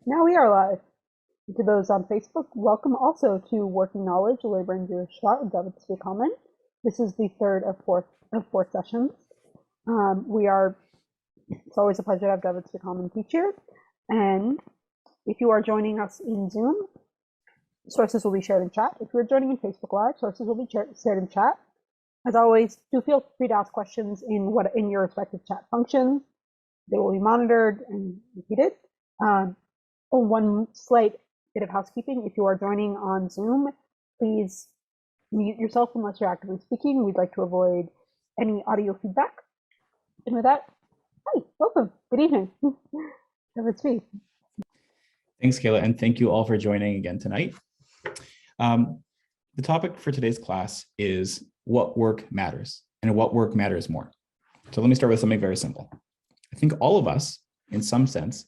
Now we are live. To those on Facebook, welcome also to Working Knowledge, Labor and Jewish Thought with Zvi Kalman. This is the third of four sessions. It's always a pleasure to have Zvi Kalman teach here. And if you are joining us in Zoom, sources will be shared in chat. If you're joining in Facebook Live, sources will be shared in chat. As always, do feel free to ask questions in your respective chat functions. They will be monitored and repeated. One slight bit of housekeeping. If you are joining on Zoom, please mute yourself unless you're actively speaking. We'd like to avoid any audio feedback. And with that, hi, welcome. Good evening. Zvi. Thanks, Kayla, and thank you all for joining again tonight. The topic for today's class is what work matters and what work matters more. So let me start with something very simple. I think all of us, in some sense,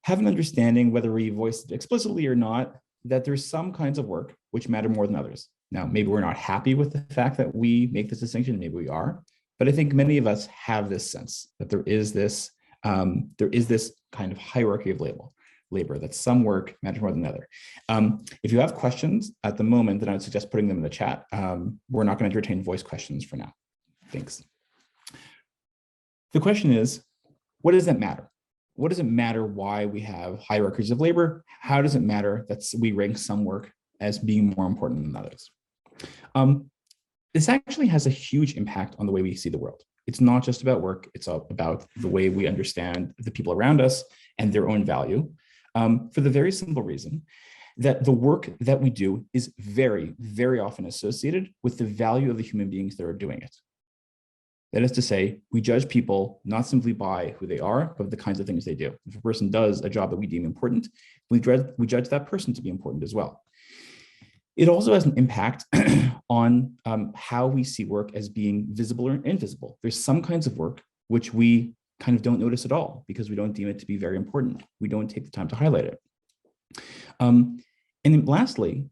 have an understanding, whether we voice it explicitly or not, that there's some kinds of work which matter more than others. Now, maybe we're not happy with the fact that we make this distinction, maybe we are, but I think many of us have this sense that there is this kind of hierarchy of labor, that some work matters more than other. If you have questions at the moment, then I would suggest putting them in the chat. We're not going to entertain voice questions for now. Thanks. The question is, what does that matter? What does it matter why we have hierarchies of labor? How does it matter that we rank some work as being more important than others? This actually has a huge impact on the way we see the world. It's not just about work, it's about the way we understand the people around us and their own value, for the very simple reason that the work that we do is very, very often associated with the value of the human beings that are doing it. That is to say, we judge people not simply by who they are, but the kinds of things they do. If a person does a job that we deem important, we judge that person to be important as well. It also has an impact on how we see work as being visible or invisible. There's some kinds of work which we kind of don't notice at all because we don't deem it to be very important. We don't take the time to highlight it. And then lastly,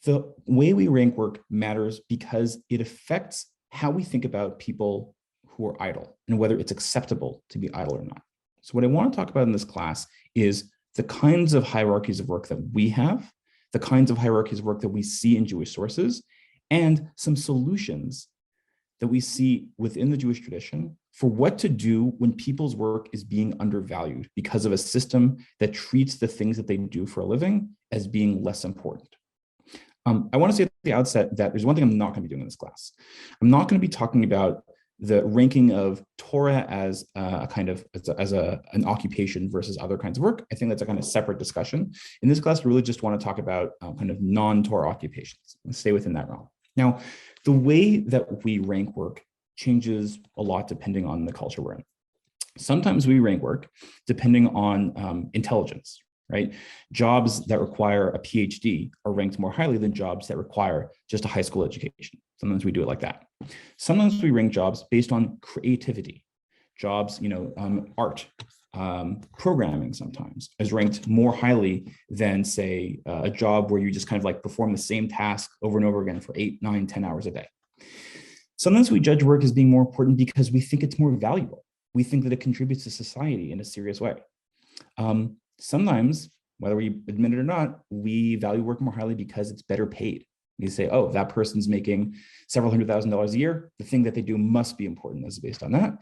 the way we rank work matters because it affects how we think about people who are idle and whether it's acceptable to be idle or not. So what I want to talk about in this class is the kinds of hierarchies of work that we have, the kinds of hierarchies of work that we see in Jewish sources, and some solutions that we see within the Jewish tradition for what to do when people's work is being undervalued because of a system that treats the things that they do for a living as being less important. I want to say at the outset that there's one thing I'm not going to be doing in this class. I'm not going to be talking about the ranking of Torah as a kind of an occupation versus other kinds of work. I think that's a kind of separate discussion. In this class, we really just want to talk about kind of non-Torah occupations and stay within that realm. Now, the way that we rank work changes a lot depending on the culture we're in. Sometimes we rank work depending on intelligence. Right? Jobs that require a PhD are ranked more highly than jobs that require just a high school education. Sometimes we do it like that. Sometimes we rank jobs based on creativity. Jobs, art, programming sometimes is ranked more highly than, say, a job where you just kind of like perform the same task over and over again for 8, 9, 10 hours a day. Sometimes we judge work as being more important because we think it's more valuable. We think that it contributes to society in a serious way. Sometimes, whether we admit it or not, we value work more highly because it's better paid. You say, oh, that person's making several $100,000 a year. The thing that they do must be important. This is based on that.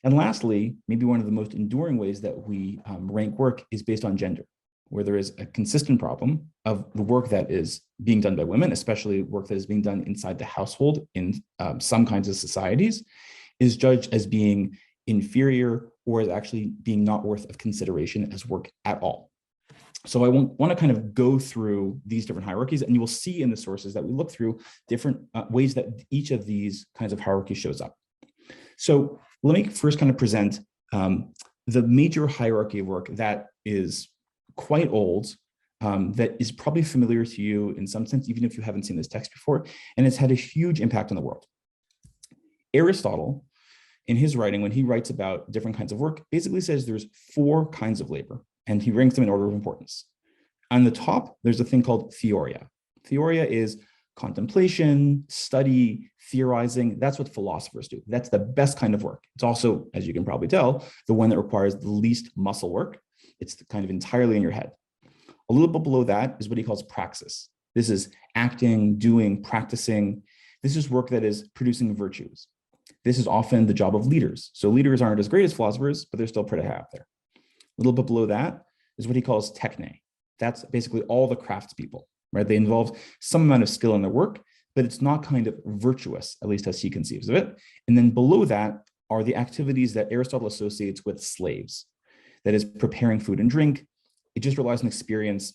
And lastly, maybe one of the most enduring ways that we rank work is based on gender, where there is a consistent problem of the work that is being done by women, especially work that is being done inside the household in some kinds of societies, is judged as being inferior or as actually being not worth of consideration as work at all. So I want to kind of go through these different hierarchies, and you will see in the sources that we look through different ways that each of these kinds of hierarchies shows up. So let me first kind of present the major hierarchy of work that is quite old, that is probably familiar to you in some sense, even if you haven't seen this text before, and it's had a huge impact on the world. Aristotle, in his writing, when he writes about different kinds of work, basically says there's 4 kinds of labor, and he ranks them in order of importance. On the top, there's a thing called theoria. Theoria is contemplation, study, theorizing. That's what philosophers do. That's the best kind of work. It's also, as you can probably tell, the one that requires the least muscle work, It's kind of entirely in your head. A little bit below that is what he calls praxis. This is acting, doing, practicing. This is work that is producing virtues. This is often the job of leaders. So leaders aren't as great as philosophers, but they're still pretty high up there. A little bit below that is what he calls techne. That's basically all the craftspeople, right? They involve some amount of skill in their work, but it's not kind of virtuous, at least as he conceives of it. And then below that are the activities that Aristotle associates with slaves. That is preparing food and drink. It just relies on experience.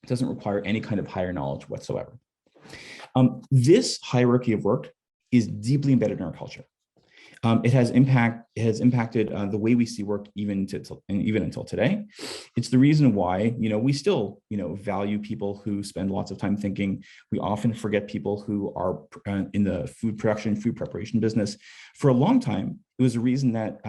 It doesn't require any kind of higher knowledge whatsoever. This hierarchy of work is deeply embedded in our culture. It has impacted the way we see work even until today. It's the reason why we still value people who spend lots of time thinking. We often forget people who are in the food production, food preparation business. For a long time, it was a reason that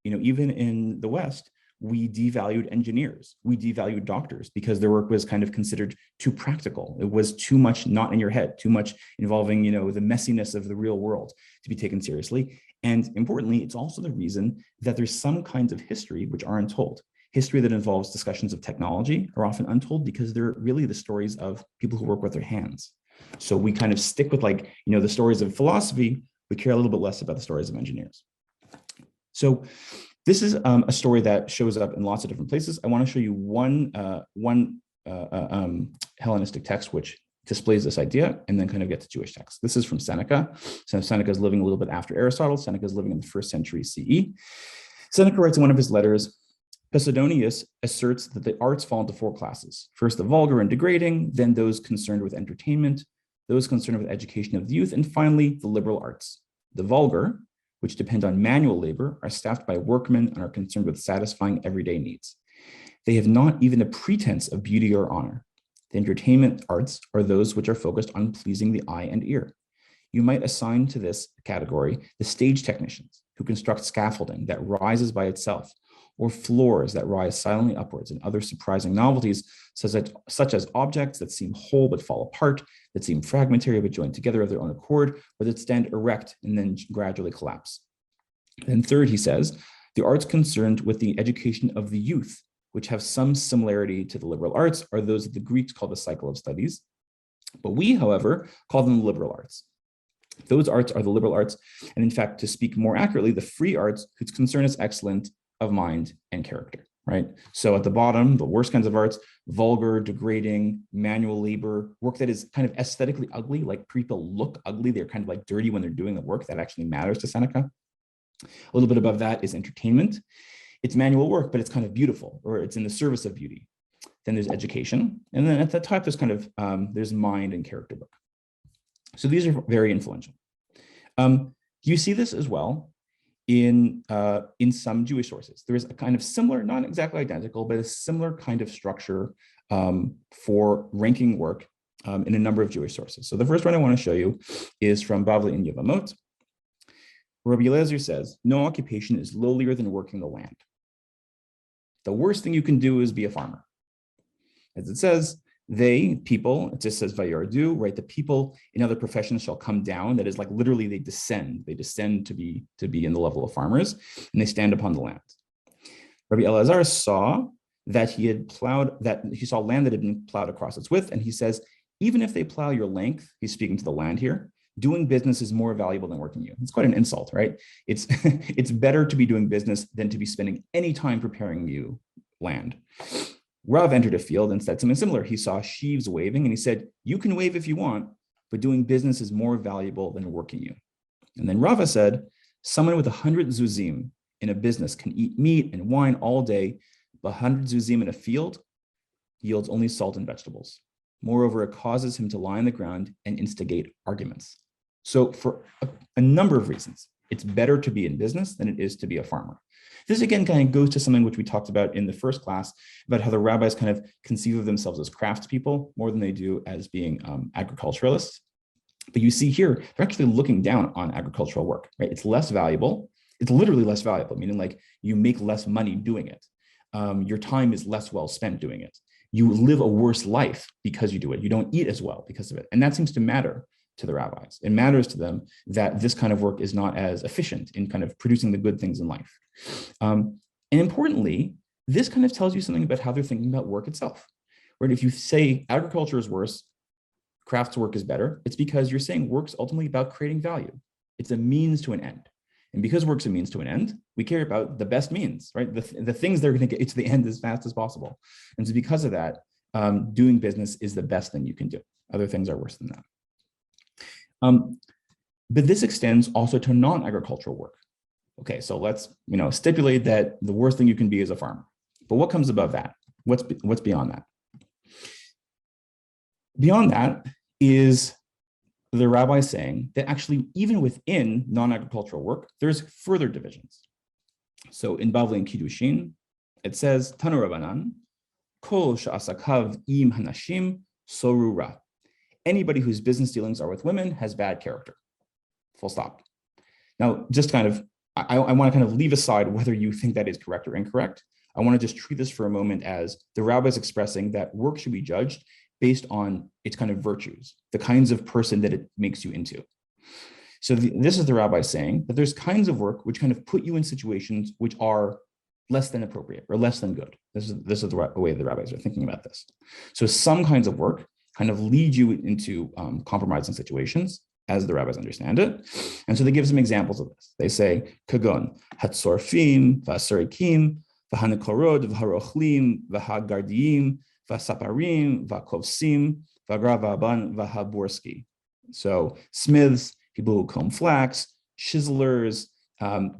even in the West, we devalued engineers, we devalued doctors because their work was kind of considered too practical. It was too much not in your head, too much involving the messiness of the real world to be taken seriously. And importantly, it's also the reason that there's some kinds of history which aren't told. History that involves discussions of technology are often untold because they're really the stories of people who work with their hands. So we kind of stick with the stories of philosophy. We care a little bit less about the stories of engineers. So this is a story that shows up in lots of different places. I want to show you one Hellenistic text which displays this idea, and then kind of get to Jewish texts. This is from Seneca. So Seneca is living a little bit after Aristotle. Seneca is living in the 1st century CE. Seneca writes in one of his letters, Posidonius asserts that the arts fall into 4 classes. First, the vulgar and degrading, then those concerned with entertainment, those concerned with education of the youth, and finally, the liberal arts. The vulgar, which depend on manual labor, are staffed by workmen and are concerned with satisfying everyday needs. They have not even a pretense of beauty or honor. The entertainment arts are those which are focused on pleasing the eye and ear. You might assign to this category the stage technicians who construct scaffolding that rises by itself, or floors that rise silently upwards, and other surprising novelties such as objects that seem whole but fall apart, that seem fragmentary but join together of their own accord, or that stand erect and then gradually collapse. Then third, he says, the arts concerned with the education of the youth, which have some similarity to the liberal arts, are those that the Greeks call the cycle of studies. But we, however, call them the liberal arts. Those arts are the liberal arts, and in fact, to speak more accurately, the free arts, whose concern is excellent of mind and character, right? So at the bottom, the worst kinds of arts, vulgar, degrading, manual labor, work that is kind of aesthetically ugly, like people look ugly, they're kind of like dirty when they're doing the work that actually matters to Seneca. A little bit above that is entertainment. It's manual work, but it's kind of beautiful, or it's in the service of beauty. Then there's education. And then at the top, there's kind of, there's mind and character work. So these are very influential. You see this as well in some Jewish sources. There is a kind of similar, not exactly identical, but a similar kind of structure for ranking work in a number of Jewish sources. So the first one I want to show you is from Bavli and Yevamot. Rabbi Eliezer says, no occupation is lowlier than working the land. The worst thing you can do is be a farmer. As it says, people, it just says vayardu, right? The people in other professions shall come down. That is like literally they descend to be in the level of farmers, and they stand upon the land. Rabbi Elazar saw that he saw land that had been plowed across its width, and he says, even if they plow your length, he's speaking to the land here, doing business is more valuable than working you. It's quite an insult, right? It's it's better to be doing business than to be spending any time preparing you land. Rav entered a field and said something similar. He saw sheaves waving and he said, you can wave if you want, but doing business is more valuable than working you. And then Rava said, someone with 100 zuzim in a business can eat meat and wine all day, but 100 zuzim in a field yields only salt and vegetables. Moreover, it causes him to lie on the ground and instigate arguments. So for a number of reasons, it's better to be in business than it is to be a farmer. This again kind of goes to something which we talked about in the first class about how the rabbis kind of conceive of themselves as craftspeople more than they do as being agriculturalists. But you see here, they're actually looking down on agricultural work, right? It's less valuable. It's literally less valuable, meaning like you make less money doing it. Your time is less well spent doing it. You live a worse life because you do it. You don't eat as well because of it. And that seems to matter to the rabbis. It matters to them that this kind of work is not as efficient in kind of producing the good things in life. And importantly, this kind of tells you something about how they're thinking about work itself. Right? If you say agriculture is worse, crafts work is better, it's because you're saying work's ultimately about creating value. It's a means to an end. And because work's a means to an end, we care about the best means, right? The things they're going to get to the end as fast as possible. And so because of that, doing business is the best thing you can do. Other things are worse than that. But this extends also to non-agricultural work. Okay, so let's stipulate that the worst thing you can be is a farmer. But what comes above that? What's beyond that? Beyond that is the rabbi saying that actually, even within non-agricultural work, there's further divisions. So in Bavli and Kiddushin, it says, Tanu Rabbanan, Kol sha'asakav im hanashim soru ra. Anybody whose business dealings are with women has bad character. Full stop. Now, just kind of, I want to kind of leave aside whether you think that is correct or incorrect. I want to just treat this for a moment as the rabbi is expressing that work should be judged based on its kind of virtues, the kinds of person that it makes you into. So this is the rabbi saying that there's kinds of work which kind of put you in situations which are less than appropriate or less than good. This is the way the rabbis are thinking about this. So some kinds of work kind of lead you into compromising situations, as the rabbis understand it. And so they give some examples of this. They say, Kagon, Hatsorfim, Vasarikim, Vahanikorod, Vaharochlim, Vahagardiim, Vasaparim, Vakovsim, Vagravaban, Vahaborski. So smiths, people who comb flax, chiselers,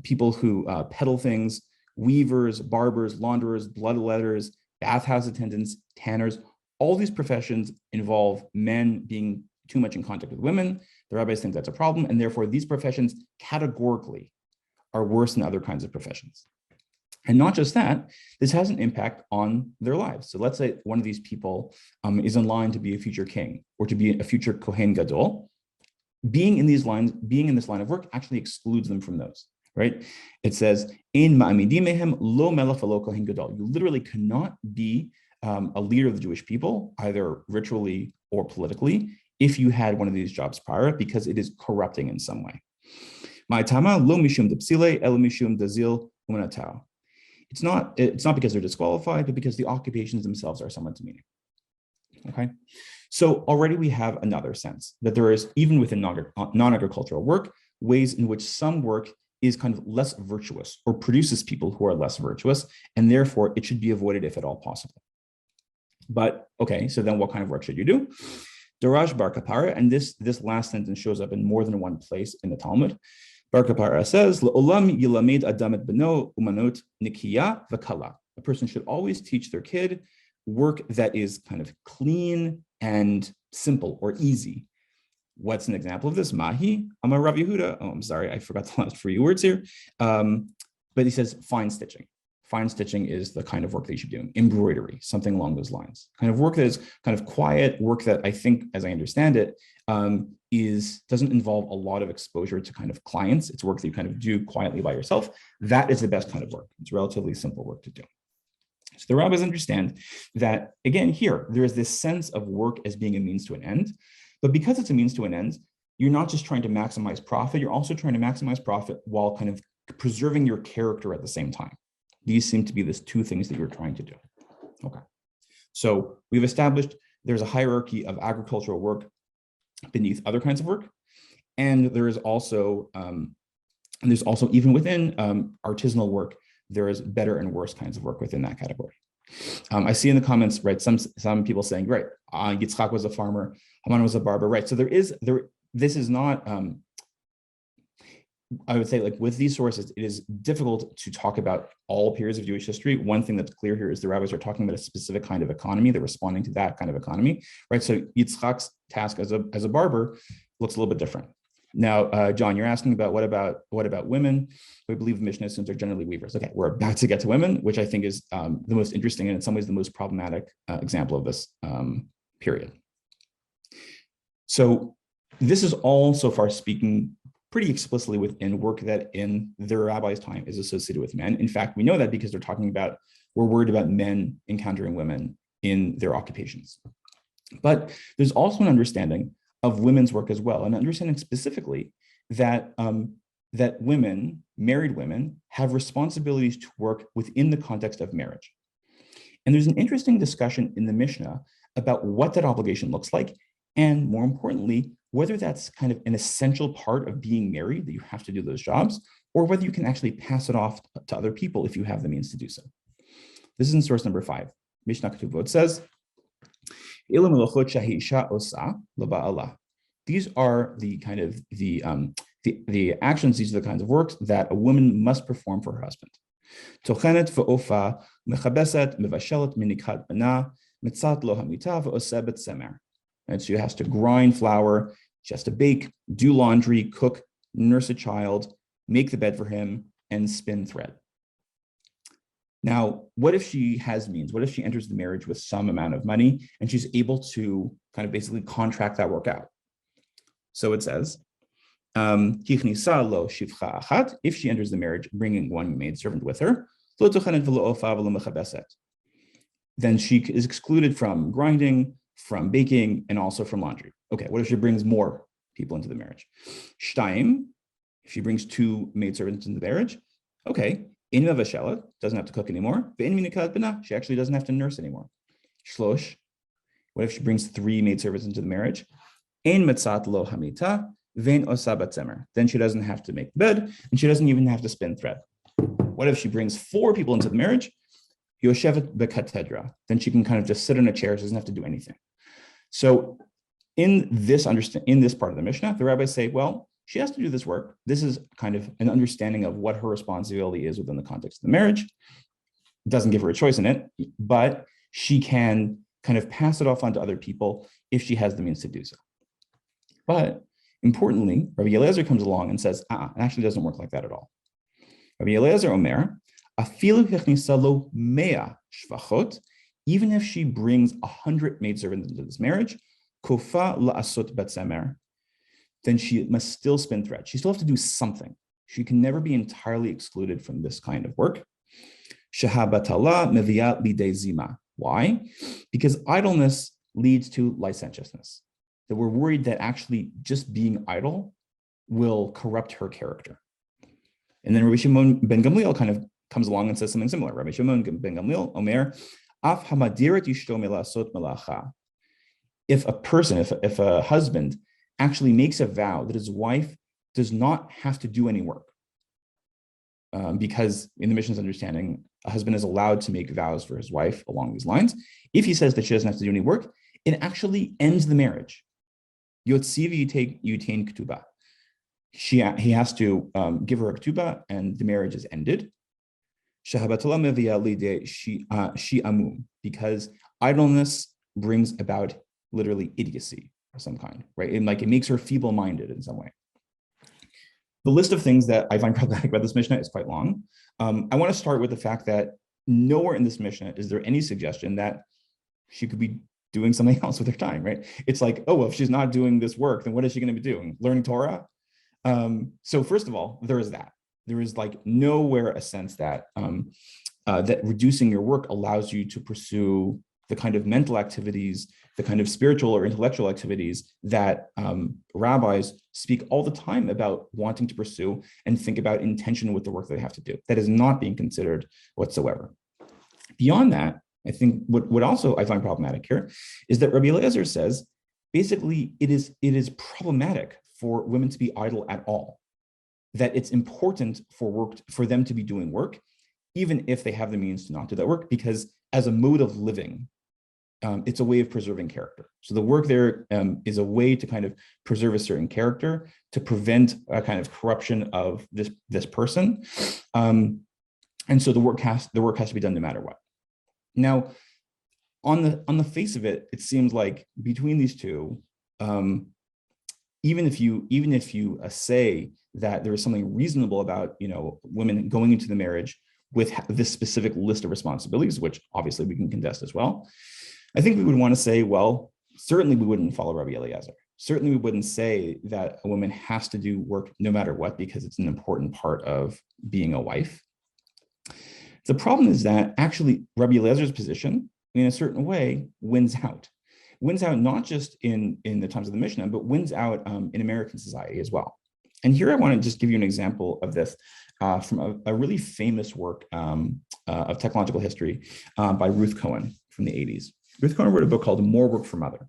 people who peddle things, weavers, barbers, launderers, bloodletters, bathhouse attendants, tanners. All these professions involve men being too much in contact with women. The rabbis think that's a problem, and therefore these professions categorically are worse than other kinds of professions. And not just that, this has an impact on their lives. So let's say one of these people is in line to be a future king or to be a future Kohen Gadol. Being in this line of work actually excludes them from those, right? It says, "In ma'amidim mehem lo melech v'lo Kohen Gadol." You literally cannot be a leader of the Jewish people, either ritually or politically, if you had one of these jobs prior, because it is corrupting in some way. Ma'atama lo mishum depsile el mishum dazil umanatau. It's not because they're disqualified, but because the occupations themselves are somewhat demeaning. Okay, so already we have another sense that there is, even within non-agricultural work, ways in which some work is kind of less virtuous or produces people who are less virtuous, and therefore it should be avoided if at all possible. But okay, so then what kind of work should you do? Darash bar kapara, and this last sentence shows up in more than one place in the Talmud. Bar kapara says, "Le'olam yilamed adam et beno umanot nikiya v'kala." A person should always teach their kid work that is kind of clean and simple or easy. What's an example of this? Mahi, Amar Rav Yehuda. Oh, I'm sorry, I forgot the last few words here. But he says fine stitching. Fine stitching is the kind of work that you should be doing. Embroidery, something along those lines. Kind of work that is kind of quiet, work that I think, as I understand it, doesn't involve a lot of exposure to kind of clients. It's work that you kind of do quietly by yourself. That is the best kind of work. It's relatively simple work to do. So the rabbis understand that, again, here, there is this sense of work as being a means to an end. But because it's a means to an end, you're not just trying to maximize profit, you're also trying to maximize profit while kind of preserving your character at the same time. These seem to be the two things that you're trying to do. Okay, so we've established there's a hierarchy of agricultural work beneath other kinds of work, and there is also even within artisanal work, there is better and worse kinds of work within that category. I see in the comments, right, some people saying, right, Yitzchak was a farmer, Haman was a barber, right? So this is not. I would say, like, with these sources, it is difficult to talk about all periods of Jewish history. One thing that's clear here is the rabbis are talking about a specific kind of economy. They're responding to that kind of economy, right? So Yitzchak's task as a barber looks a little bit different. Now, John, you're asking about what about women? We believe the Mishnah students are generally weavers. Okay, we're about to get to women, which I think is the most interesting and in some ways the most problematic example of this period. So this is all so far speaking pretty explicitly within work that in the rabbi's time is associated with men. In fact, we know that because we're worried about men encountering women in their occupations. But there's also an understanding of women's work as well, and understanding specifically that that women, married women, have responsibilities to work within the context of marriage. And there's an interesting discussion in the Mishnah about what that obligation looks like, and more importantly, whether that's kind of an essential part of being married, that you have to do those jobs, or whether you can actually pass it off to other people if you have the means to do so. This is in source number 5. Mishnah Ketuvot says, these are the kind of the actions, these are the kinds of works that a woman must perform for her husband. Tochenet ve'ofa, mechabeset, mevashelet minikat bana, mitzat lo hamita ve'oseh betzemer. And so she has to grind flour, she has to bake, do laundry, cook, nurse a child, make the bed for him, and spin thread. Now, what if she has means? What if she enters the marriage with some amount of money and she's able to kind of basically contract that work out? So it says, if she enters the marriage bringing one maidservant with her, then she is excluded from grinding, from baking, and also from laundry. Okay, what if she brings more people into the marriage? Shtaim, if she brings 2 maidservants into the marriage, okay, doesn't have to cook anymore. She actually doesn't have to nurse anymore. Shlosh, what if she brings 3 maidservants into the marriage? Ein metzat lo hamita, vein oseh betzemer. Then she doesn't have to make the bed, and she doesn't even have to spin thread. What if she brings 4 people into the marriage? Yoshevet bekatedra. Then she can kind of just sit in a chair, she doesn't have to do anything. So in this part of the Mishnah, the rabbis say, well, she has to do this work. This is kind of an understanding of what her responsibility is within the context of the marriage. It doesn't give her a choice in it, but she can kind of pass it off onto other people if she has the means to do so. But importantly, Rabbi Eliezer comes along and says, it actually doesn't work like that at all. Rabbi Eliezer Omer, afilu hechnisa lo mea shvachot, even if she brings 100 maidservants into this marriage, kofa la'asot betzemer, then she must still spin thread. She still has to do something. She can never be entirely excluded from this kind of work. Shahabatala meviat lidei zima. Why? Because idleness leads to licentiousness. That we're worried that actually just being idle will corrupt her character. And then Rabbi Shimon ben Gamliel kind of comes along and says something similar. Rabbi Shimon ben Gamliel, Omer, af hamadirat ishto melasot melacha. If a husband actually makes a vow that his wife does not have to do any work, because in the Mishnah's understanding, a husband is allowed to make vows for his wife along these lines. If he says that she doesn't have to do any work, it actually ends the marriage. Yotziv yutain ketubah. He has to give her a ketubah, and the marriage is ended. Shahabatala mevia lidei shi'amum, because idleness brings about literally idiocy of some kind, right? And it makes her feeble-minded in some way. The list of things that I find problematic about this Mishnah is quite long. I want to start with the fact that nowhere in this Mishnah is there any suggestion that she could be doing something else with her time, right? It's like, oh, well, if she's not doing this work, then what is she going to be doing? Learning Torah? So first of all, there is that. There is nowhere a sense that that reducing your work allows you to pursue the kind of mental activities, the kind of spiritual or intellectual activities that rabbis speak all the time about wanting to pursue and think about intention with the work that they have to do. That is not being considered whatsoever. Beyond that, I think what also I find problematic here is that Rabbi Eliezer says, basically, it is problematic for women to be idle at all. That it's important for them to be doing work, even if they have the means to not do that work, because as a mode of living, it's a way of preserving character. So the work there is a way to kind of preserve a certain character, to prevent a kind of corruption of this person, and so the work has to be done no matter what. Now, on the face of it, it seems like between these two, even if you say that there is something reasonable about women going into the marriage with this specific list of responsibilities, which obviously we can contest as well, I think we would want to say, well, certainly we wouldn't follow Rabbi Eliezer. Certainly we wouldn't say that a woman has to do work no matter what because it's an important part of being a wife. The problem is that actually Rabbi Eliezer's position, in a certain way, wins out not just in the times of the Mishnah, but wins out in American society as well. And here I want to just give you an example of this from a really famous work of technological history by Ruth Cohen from the 80s. Ruth Cohen wrote a book called More Work for Mother.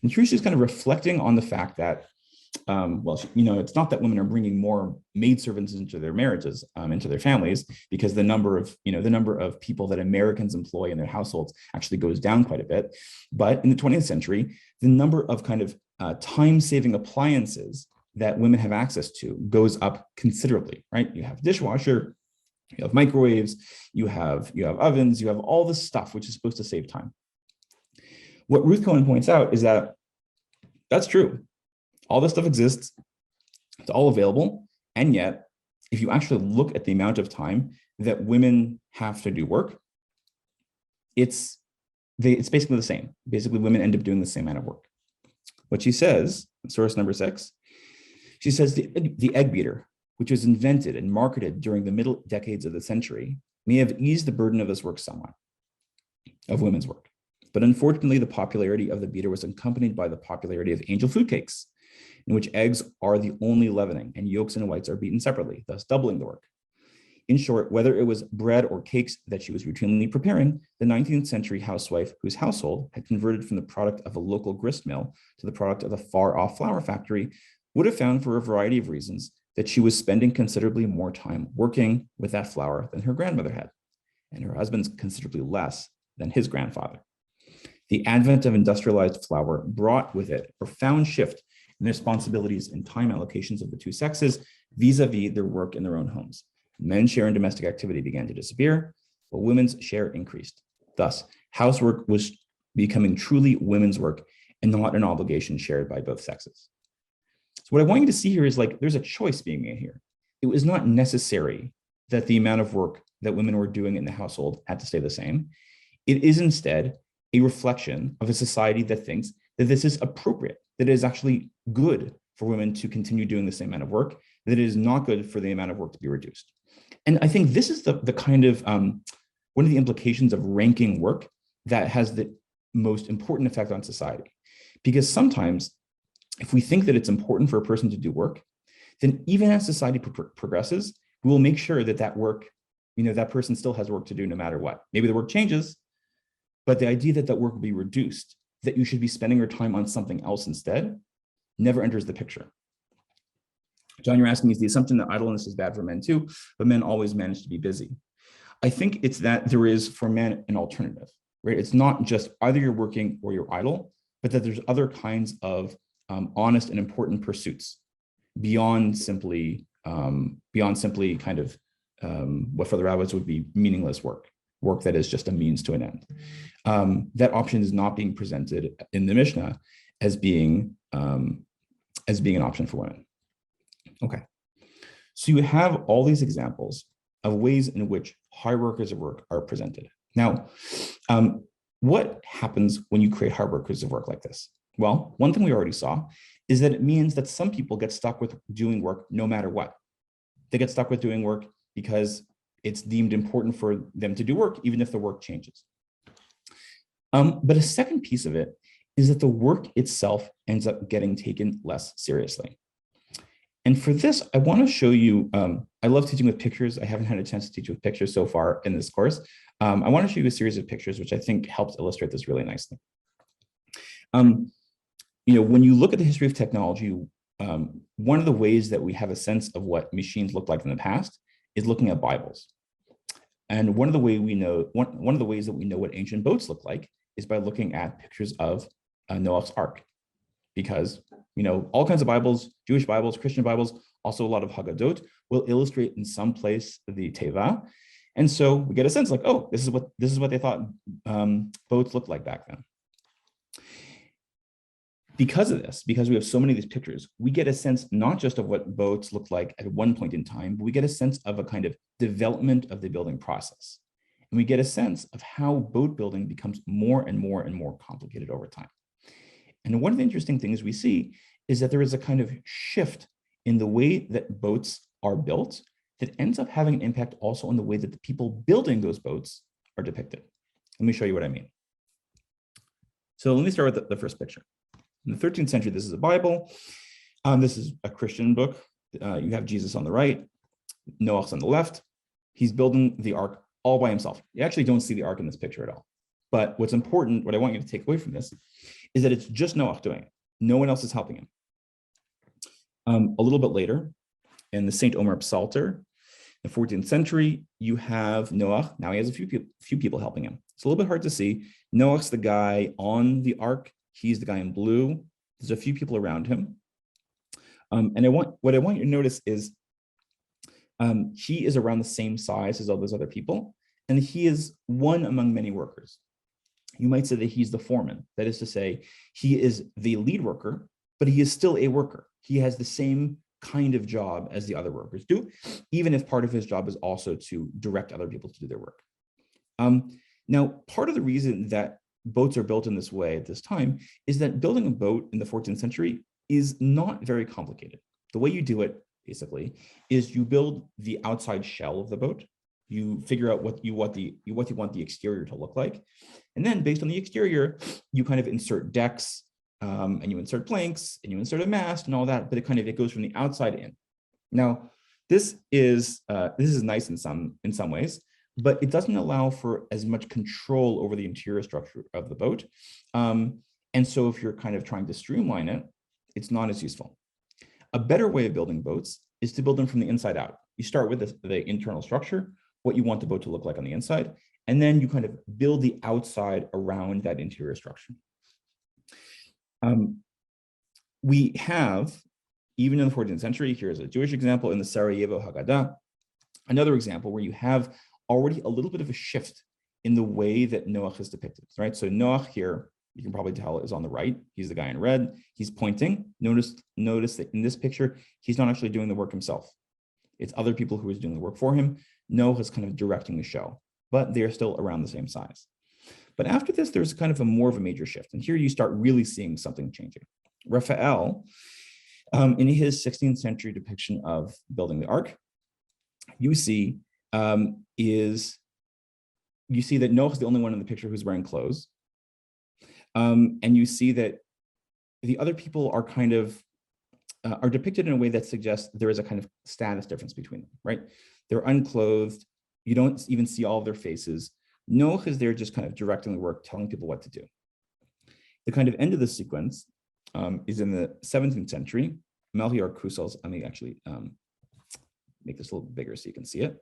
And here she's kind of reflecting on the fact that, it's not that women are bringing more maidservants into their marriages, into their families, because the number of people that Americans employ in their households actually goes down quite a bit. But in the 20th century, the number of kind of time-saving appliances that women have access to goes up considerably, right? You have dishwasher, you have microwaves, you have ovens, you have all this stuff which is supposed to save time. What Ruth Cohen points out is that that's true. All this stuff exists, it's all available, and yet, if you actually look at the amount of time that women have to do work, it's basically the same. Basically, women end up doing the same amount of work. What she says, source number 6, she says the egg beater, which was invented and marketed during the middle decades of the century, may have eased the burden of this work somewhat, of women's work. But unfortunately, the popularity of the beater was accompanied by the popularity of angel food cakes, in which eggs are the only leavening and yolks and whites are beaten separately, thus doubling the work. In short, whether it was bread or cakes that she was routinely preparing, the 19th century housewife whose household had converted from the product of a local grist mill to the product of a far-off flour factory would have found, for a variety of reasons, that she was spending considerably more time working with that flour than her grandmother had, and her husband's considerably less than his grandfather. The advent of industrialized flour brought with it a profound shift in the responsibilities and time allocations of the two sexes vis-a-vis their work in their own homes. Men's share in domestic activity began to disappear, but women's share increased. Thus, housework was becoming truly women's work and not an obligation shared by both sexes. So what I want you to see here is there's a choice being made here. It was not necessary that the amount of work that women were doing in the household had to stay the same. It is instead a reflection of a society that thinks that this is appropriate, that it is actually good for women to continue doing the same amount of work, that it is not good for the amount of work to be reduced. And I think this is the kind of one of the implications of ranking work that has the most important effect on society. Because sometimes if we think that it's important for a person to do work, then even as society progresses, we will make sure that that work, that person still has work to do no matter what. Maybe the work changes, but the idea that that work will be reduced, that you should be spending your time on something else instead, never enters the picture. John, you're asking, is the assumption that idleness is bad for men too, but men always manage to be busy? I think it's that there is for men an alternative, right? It's not just either you're working or you're idle, but that there's other kinds of honest and important pursuits beyond simply kind of what for the rabbis would be meaningless work that is just a means to an end. That option is not being presented in the Mishnah as being an option for women. Okay, so you have all these examples of ways in which hierarchies of work are presented. Now, what happens when you create hierarchies of work like this? Well, one thing we already saw is that it means that some people get stuck with doing work no matter what. They get stuck with doing work because it's deemed important for them to do work, even if the work changes. But a second piece of it is that the work itself ends up getting taken less seriously. And for this, I want to show you, I love teaching with pictures. I haven't had a chance to teach with pictures so far in this course. I want to show you a series of pictures, which I think helps illustrate this really nicely. When you look at the history of technology, one of the ways that we have a sense of what machines looked like in the past is looking at Bibles. And one of the ways that we know what ancient boats look like is by looking at pictures of Noah's Ark. Because all kinds of Bibles, Jewish Bibles, Christian Bibles, also a lot of Haggadot will illustrate in some place the Teva. And so we get a sense like, oh, this is what they thought boats looked like back then. Because of this, because we have so many of these pictures, we get a sense not just of what boats looked like at one point in time, but we get a sense of a kind of development of the building process. And we get a sense of how boat building becomes more and more and more complicated over time. And one of the interesting things we see is that there is a kind of shift in the way that boats are built that ends up having an impact also on the way that the people building those boats are depicted. Let me show you what I mean. So let me start with the first picture. In the 13th century, this is a Bible. This is a Christian book. You have Jesus on the right, Noah's on the left. He's building the ark all by himself. You actually don't see the ark in this picture at all. But what's important, what I want you to take away from this, is that it's just Noach doing it. No one else is helping him. A little bit later, in the Saint Omer Psalter, in the 14th century, you have Noach. Now he has a few people helping him. It's a little bit hard to see. Noach's the guy on the ark. He's the guy in blue. There's a few people around him. And what I want you to notice is he is around the same size as all those other people, and he is one among many workers. You might say that he's the foreman. That is to say, he is the lead worker, but he is still a worker. He has the same kind of job as the other workers do, even if part of his job is also to direct other people to do their work. Now, part of the reason that boats are built in this way at this time is that building a boat in the 14th century is not very complicated. The way you do it, basically, is you build the outside shell of the boat. You figure out what you want the exterior to look like. And then based on the exterior, you kind of insert decks, and you insert planks, and you insert a mast and all that, but it goes from the outside in. Now, this is nice in some ways, but it doesn't allow for as much control over the interior structure of the boat. And so if you're kind of trying to streamline it, it's not as useful. A better way of building boats is to build them from the inside out. You start with the internal structure, what you want the boat to look like on the inside, and then you kind of build the outside around that interior structure. We have, even in the 14th century, here's a Jewish example in the Sarajevo Haggadah, another example where you have already a little bit of a shift in the way that Noach is depicted, right? So Noach here, you can probably tell, is on the right. He's the guy in red. He's pointing. Notice that in this picture, he's not actually doing the work himself. It's other people who is doing the work for him. Noach is kind of directing the show, but they're still around the same size. But after this, there's kind of more of a major shift. And here you start really seeing something changing. Raphael, in his 16th century depiction of building the ark, you see that Noach is the only one in the picture who's wearing clothes. And you see that the other people are kind of are depicted in a way that suggests there is a kind of status difference between them, right? They're unclothed. You don't even see all of their faces. Noach is there just kind of directing the work, telling people what to do. The kind of end of the sequence is in the 17th century. Melchior Kusels, let me actually make this a little bigger so you can see it.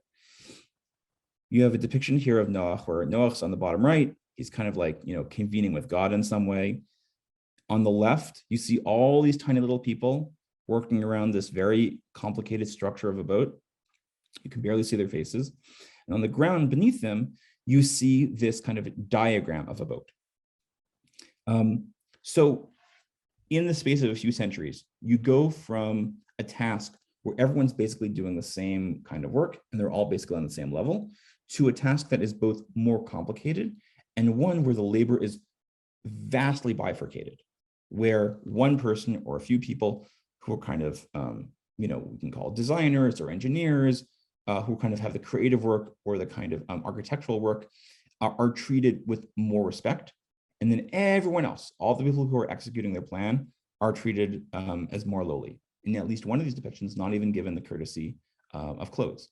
You have a depiction here of Noach, where Noach's on the bottom right. He's kind of like, convening with God in some way. On the left, you see all these tiny little people working around this very complicated structure of a boat. You can barely see their faces. And on the ground beneath them, you see this kind of diagram of a boat. So in the space of a few centuries, you go from a task where everyone's basically doing the same kind of work and they're all basically on the same level, to a task that is both more complicated and one where the labor is vastly bifurcated, where one person or a few people who are kind of, we can call designers or engineers, who kind of have the creative work or the kind of architectural work are treated with more respect. And then everyone else, all the people who are executing their plan, are treated as more lowly. In at least one of these depictions, not even given the courtesy of clothes.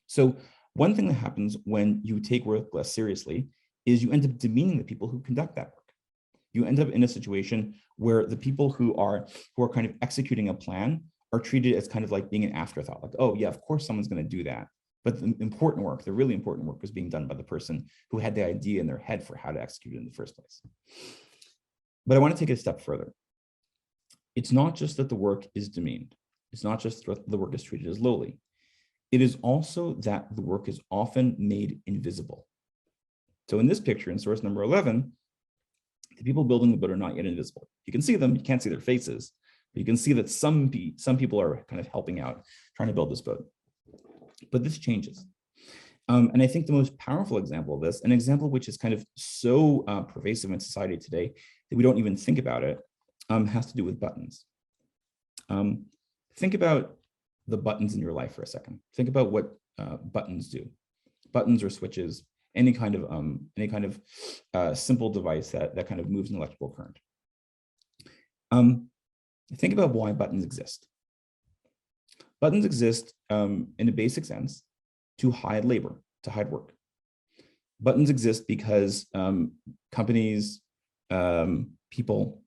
So one thing that happens when you take work less seriously is you end up demeaning the people who conduct that work. You end up in a situation where the people who are kind of executing a plan are treated as kind of like being an afterthought, like, oh yeah, of course someone's going to do that. But the important work, the really important work, was being done by the person who had the idea in their head for how to execute it in the first place. But I want to take it a step further. It's not just that the work is demeaned. It's not just that the work is treated as lowly. It is also that the work is often made invisible. So in this picture, in source number 11, the people building the boat are not yet invisible. You can see them, you can't see their faces, but you can see that some people are kind of helping out, trying to build this boat. But this changes. And I think the most powerful example of this, an example which is kind of so pervasive in society today that we don't even think about it, has to do with buttons. Think about the buttons in your life for a second. Think about what buttons do. Buttons or switches, any kind of simple device that kind of moves an electrical current. Think about why buttons exist. Buttons exist in a basic sense to hide labor, to hide work. Buttons exist because companies, people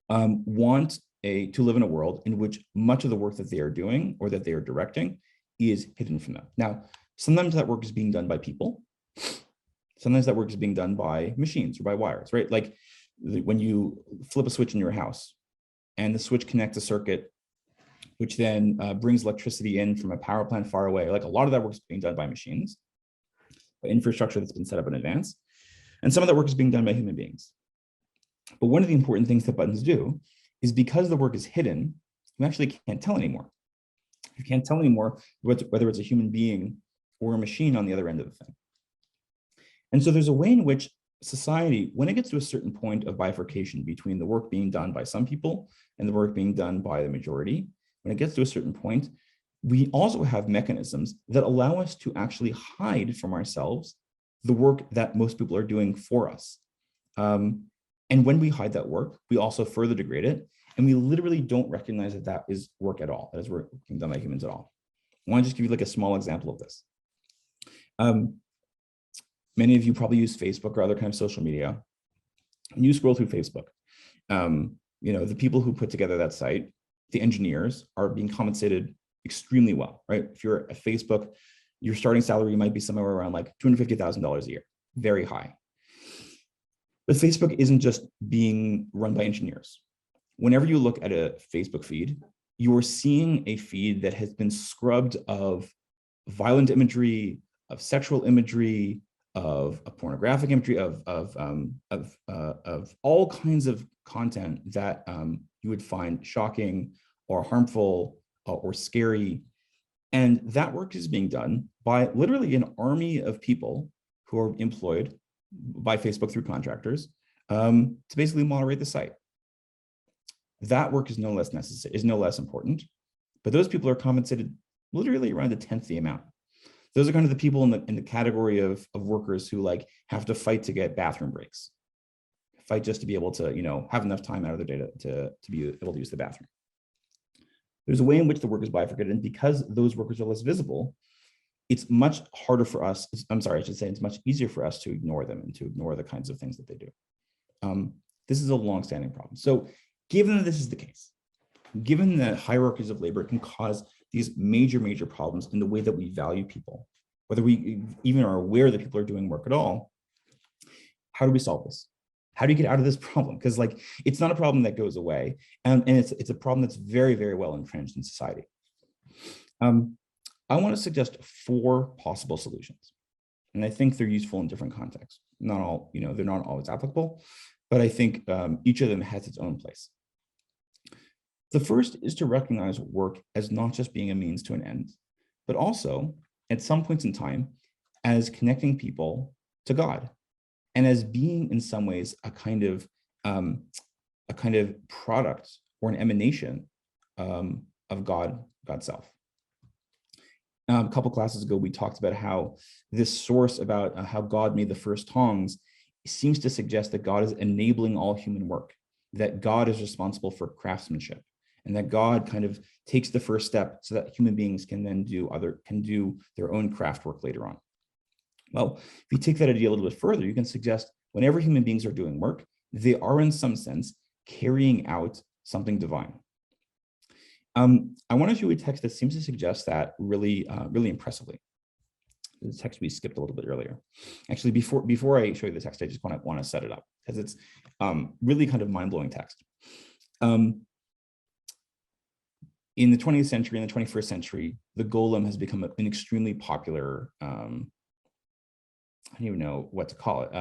want to live in a world in which much of the work that they are doing or that they are directing is hidden from them. Now, sometimes that work is being done by people. Sometimes that work is being done by machines or by wires, right? Like when you flip a switch in your house and the switch connects a circuit, which then brings electricity in from a power plant far away. Like a lot of that work is being done by machines, by infrastructure that's been set up in advance. And some of that work is being done by human beings. But one of the important things that buttons do is because the work is hidden, you actually can't tell anymore. You can't tell anymore whether it's a human being or a machine on the other end of the thing. And so there's a way in which society, when it gets to a certain point of bifurcation between the work being done by some people and the work being done by the majority, when it gets to a certain point, we also have mechanisms that allow us to actually hide from ourselves the work that most people are doing for us. And when we hide that work, we also further degrade it. And we literally don't recognize that that is work at all, that is work being done by humans at all. I want to just give you like a small example of this. Many of you probably use Facebook or other kind of social media. When you scroll through Facebook, the people who put together that site, the engineers, are being compensated extremely well, right? If you're at Facebook, your starting salary might be somewhere around like $250,000 a year, very high. But Facebook isn't just being run by engineers. Whenever you look at a Facebook feed, you are seeing a feed that has been scrubbed of violent imagery, of sexual imagery, of pornographic imagery, of all kinds of content that you would find shocking or harmful or scary. And that work is being done by literally an army of people who are employed by Facebook through contractors to basically moderate the site. That work is no less necessary, is no less important, but those people are compensated literally around a tenth the amount. Those are kind of the people in the category of workers who like have to fight to get bathroom breaks, fight just to be able to have enough time out of their day to be able to use the bathroom. There's a way in which the work is bifurcated, and because those workers are less visible, it's much harder for us. It's much easier for us to ignore them and to ignore the kinds of things that they do. This is a long-standing problem. So given that this is the case, given that hierarchies of labor can cause these major, major problems in the way that we value people, whether we even are aware that people are doing work at all, how do we solve this? How do you get out of this problem? Because like, it's not a problem that goes away, and it's a problem that's very, very well entrenched in society. I want to suggest 4 possible solutions, and I think they're useful in different contexts. Not all, they're not always applicable, but I think each of them has its own place. The first is to recognize work as not just being a means to an end, but also at some points in time as connecting people to God, and as being in some ways a kind of product or an emanation of God's self. A couple classes ago, we talked about how this source about how God made the first tongs seems to suggest that God is enabling all human work, that God is responsible for craftsmanship, and that God kind of takes the first step so that human beings can then do their own craft work later on. Well, if you take that idea a little bit further, you can suggest whenever human beings are doing work, they are in some sense carrying out something divine. I want to show you a text that seems to suggest that really impressively. The text we skipped a little bit earlier. Actually, before I show you the text, I just want to set it up because it's really kind of mind-blowing text. In the 20th century and the 21st century, the golem has become an extremely popular, I don't even know what to call it,